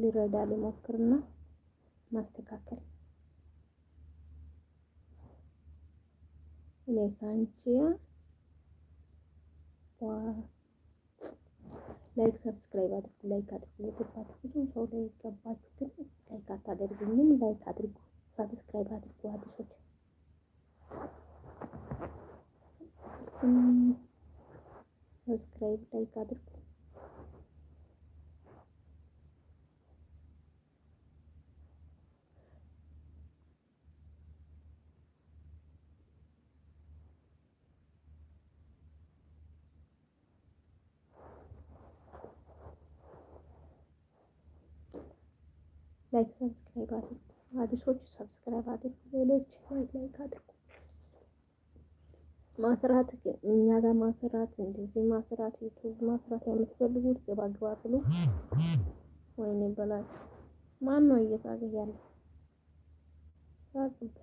ሊረዳ ሊሞክርና ማስተካከል እኔ ካንቺ ላይክ ሰብስክራይብ አድርጉ፣ ላይክ አድርጉ። የገባችሁ ብዙ ሰው ላይ ገባችሁ፣ ግን ላይክ አታደርጉኝም። ላይክ አድርጉ፣ ሰብስክራይብ አድርጉ። አዲሶች ሰብስክራይብ ላይክ አድርጉ። ላይክ ሰብስክራይብ አድርጉ። አዲሶች ሰብስክራይብ አድርጉ። ሌሎች ላይክ አድርጉ። ማስራት እኛ ጋር ማስራት እንደዚህ ማስራት ዩቲዩብ ማስራት የምትፈልጉት ገባ ገባ ብሎ ወይኔ በላችሁ። ማን ነው እየሳቀ ያለው? ሳቅበት።